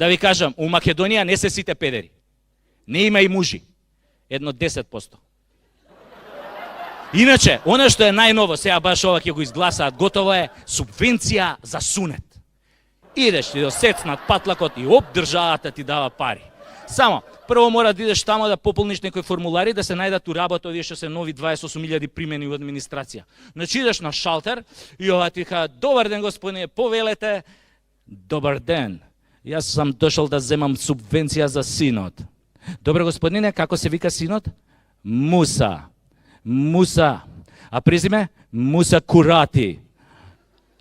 Да ви кажам, у Македонија не се сите педери. Не има и мужи. Едно 10%. Иначе, оно што е најново, сега баш ова ќе го изгласаат, готово е, субвенција за сунет. Идеш ти до сецнат патлакот и оп, државата ти дава пари. Само, прво мора да идеш тамо да пополниш некои формулари, да се најдат у работа овие што се нови 28.000 примени во администрација. Значи идеш на шалтер и ова ти ка, добар ден господине, повелете, добар ден, јас сам дошол да земам субвенција за синот. Добре господине, како се вика синот? Муса. Муса. А презиме? Муса Курати.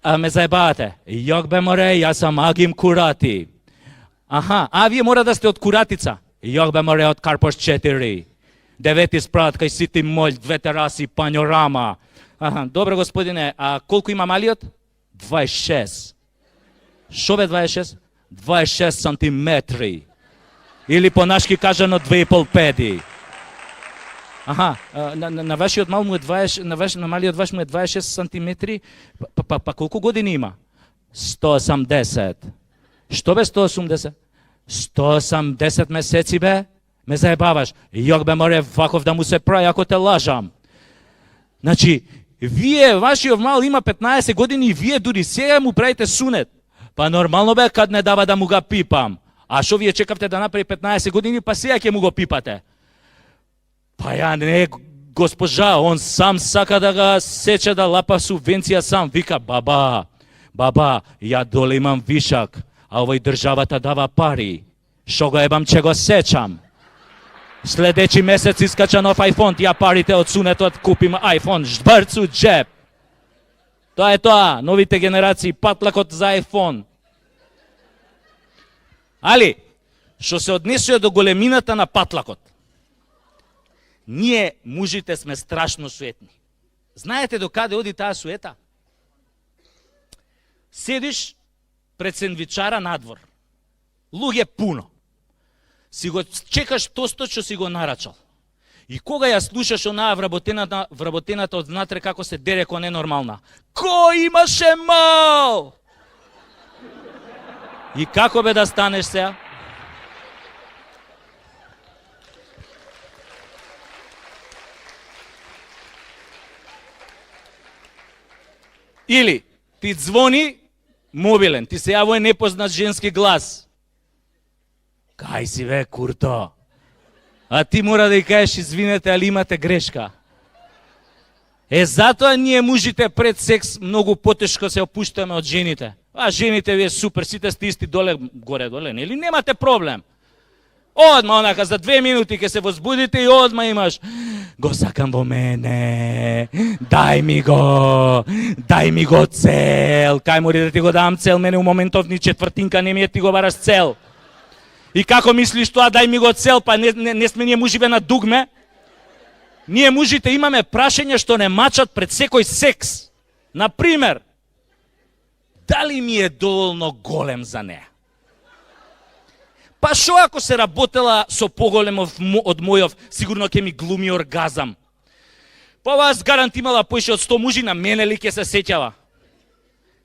А ме заебавате. Јок бе море, јас сам Агим Курати. Аха, а вие мора да сте од Куратица. Јок бе море од Карпош 4. 9 спрат кај Сити Моль, 2 тераси, панорама. Аха, добре господине, а колку има малиот? 26. Шо бе 26? 26 сантиметри. Или по-нашки кажано 2,5 педи. Аха, на вашиот мал му е 20, на малиот ваш му е 26 сантиметри, па колку години има? 180. Што бе 180? 180 месеци бе? Ме заебаваш. Јок бе море ваков да му се прави ако те лажам. Значи, вие, вашиот мал има 15 години и вие дури сега му правите сунет. Па нормално бе кад не дава да му ga пипам. А шо вие чекавте да направи 15 години, па сега ќе му го пипате? Па ја не, госпожа, он сам сака да ga сече да лапа субвенција сам. Вика, баба, ја доле имам вишак, а овој државата дава пари. Шо го ебам, че го сечам. Следечи месец искача нов iPhone, ја парите од сунетот купим iPhone, жбрцу джеп. Тоа е тоа, новите генерации, патлакот за iPhone. Али, што се однесува до големината на патлакот, ние, мужите, сме страшно суетни. Знаете до каде оди таа суета? Седиш пред сендвичара надвор. Луѓе пуно. Си го чекаш тостот што си го нарачал. И кога ја слушаш онаа вработената од внатре како се дере ко ненормална. Кој имаше мал? И како бе да станеш сега? Или ти звони мобилен, ти се јавува непознат женски глас. Кај си бе, курто? А ти мора да ја кажеш, извинете, али имате грешка. Затоа ние мужите пред секс многу потешко се опуштаме од жените. А жените вие супер, сите сте исти горе-доле, нели? Немате проблем. Одма онака за 2 минути ќе се возбудите и одма имаш го сакам во мене, дај ми го цел, кај мори да ти го дам цел, мене у моментов ни четвртинка не ми е, ти го бараш цел. И како мислиш тоа, дај ми го цел, па не сме ние муживе на дугме? Ние мужите имаме прашања што не мачат пред секој секс. Например, дали ми е доволно голем за неа? Па шо ако се работела со поголем од мојов, сигурно ќе ми глуми оргазам. Па вас гарант имала поише од 100 мужи, на мене ли ќе се сеќава?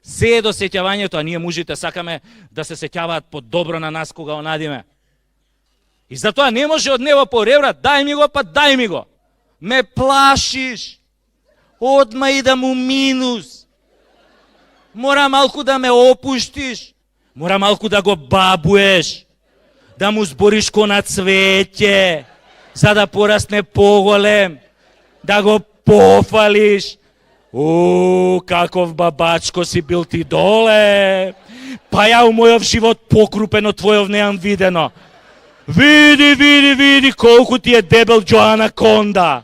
Се е до сеќавањето, а ние мужите сакаме да се сеќаваат по-добро на нас кога онадиме. И затоа не може од него по ревра, дај ми го, па дај ми го. Ме плашиш. Одма идам у минус. Мора малку да ме опуштиш. Мора малку да го бабуеш. Да му збориш ко на цвеќе, за да порасне поголем, да го пофалиш. Каков бабачко си бил ти доле. Па ја у мојов живот покрупен од твојов неам видено. Види колку ти е дебел Джоана Конда.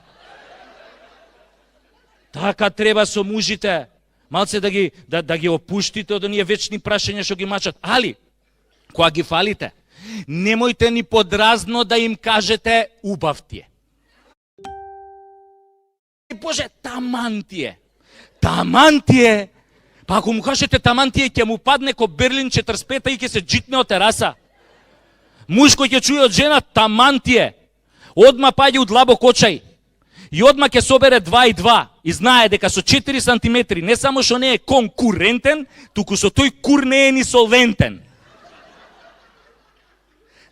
Така треба со мужите. Малце да ги опуштите од оние вечни прашања што ги мачат. Али, кога ги фалите, немојте ни подразно да им кажете убав ти е. Боже, таман ти е. Таман ти е. Па ако му кажете таман ти е, ќе му падне ко Берлин 45 и ќе се джитне од тераса. Муж кој ќе чуе од жена таман ти е, одма паѓа у длабок очај. И одма ќе собере 2 и 2 и знае дека со 4 сантиметри не само што не е конкурентен, туку со тој кур не е ни солвентен.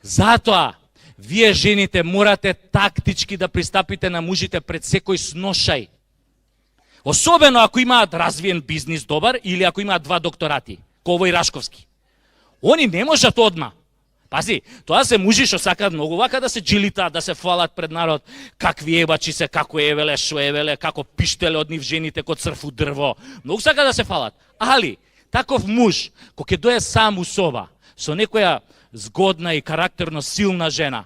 Затоа, вие жените морате тактички да пристапите на мужите пред секој сношај. Особено ако имаат развиен бизнис добар или ако имаат 2 докторати, Ково и Рашковски. Они не можат одма. Пази, тоа се мужи што сакаат многу вака да се джилитаат, да се фалат пред народ, какви ебачи се, како евеле, шо евеле, како пиштеле од нив жените кod црфу дрво. Многу сакаат да се фалат. Али, таков муж, кој ќе дое сам у соба, со некоја згодна и карактерно силна жена,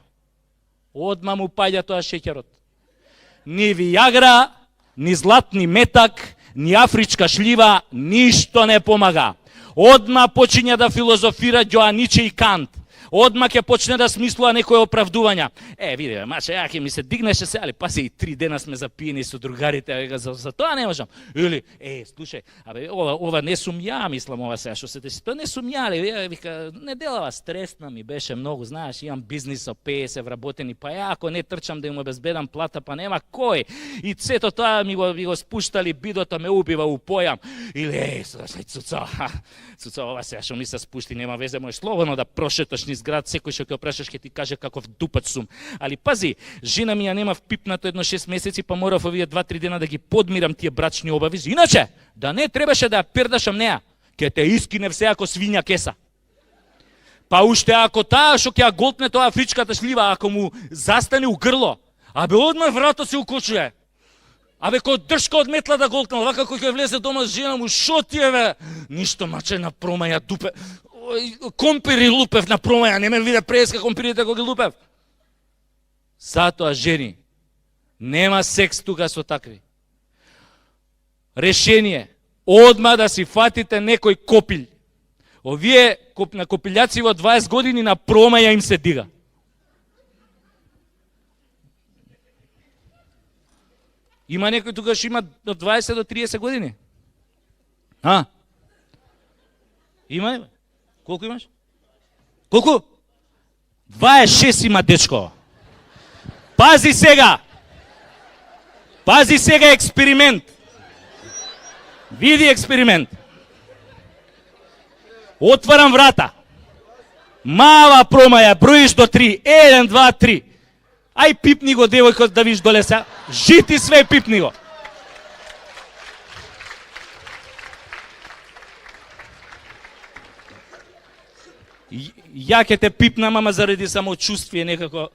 одма му паѓа тоа шеќерот. Ни вијагра, ни златни метак, ни афричка шлива, ништо не помага. Одма почиња да филозофира Ѓоаниче и Кант. Одма ќе почне да смислува некои оправдувања. Види, маче, ја ќе ми се дигнеше се, али паси и 3 дена сме запиени со другарите, за тоа не можам. Или, слушај, ова не сум ја, мислам ова сега, што се деси, тоа не сум ја, али, вика, неделава стресна ми беше многу, знаеш, имам бизнис со 50 вработени, па ја ако не трчам да им обезбедам плата, па нема кој. И сето тоа ми го спуштали, бидото ме убива у појам. Или, цуца, ова сега што ми се спушти, нема везе, можеш слободно да прошеташ низ град, секој што ќе опрашаш ќе ти каже каков дупач сум. Али пази, жена ми ја нема впипнато едно 6 месеци, па морав овие 2-3 дена да ги подмирам тие брачни обавези. Иначе, да не требаше да ја пердашам неа, ќе те искинев се ако свиња кеса. Па уште ако таа што ќе ја голтне тоа афричката шлива, ако му застане у грло, одма врато се укочуе. Кој дршка од метла да голтнал, вака кој ќе влезе дома с жена му, шо ти е бе? Ништо, маче, на промаја дупе. Компири лупев на промаја, не ме виде преска компирите кога ги лупев. Затоа, жени, нема секс тука со такви. Решение, одма да си фатите некој копилј. Овие на копилјаци во 20 години на промаја им се дига. Има некој тука што има од 20 до 30 години? Има? Колку имаш? Колку? 26 има дечко. Пази сега! Пази сега експеримент. Види експеримент. Отварам врата. Мала промаја, броиш до 3. 1, 2, 3. Ај пипни го девојко да виш доле се. Жити све пипни го. Ја ќе те пипнам, ама заради самочувствие некако.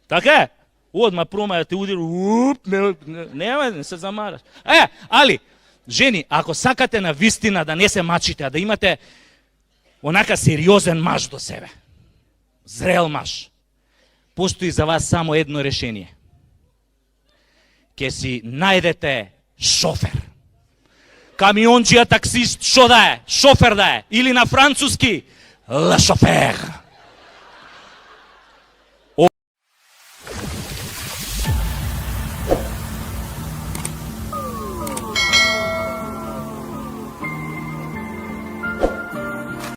Така е? Одма промаја те удир, не се замараш. Али, жени, ако сакате на вистина да не се мачите, а да имате онака сериозен маж до себе, зрел маж, постои за вас само едно решение. Ке си најдете шофер. Камионџија, таксист, шо да е? Шофер да е. Или на француски, ла шофер.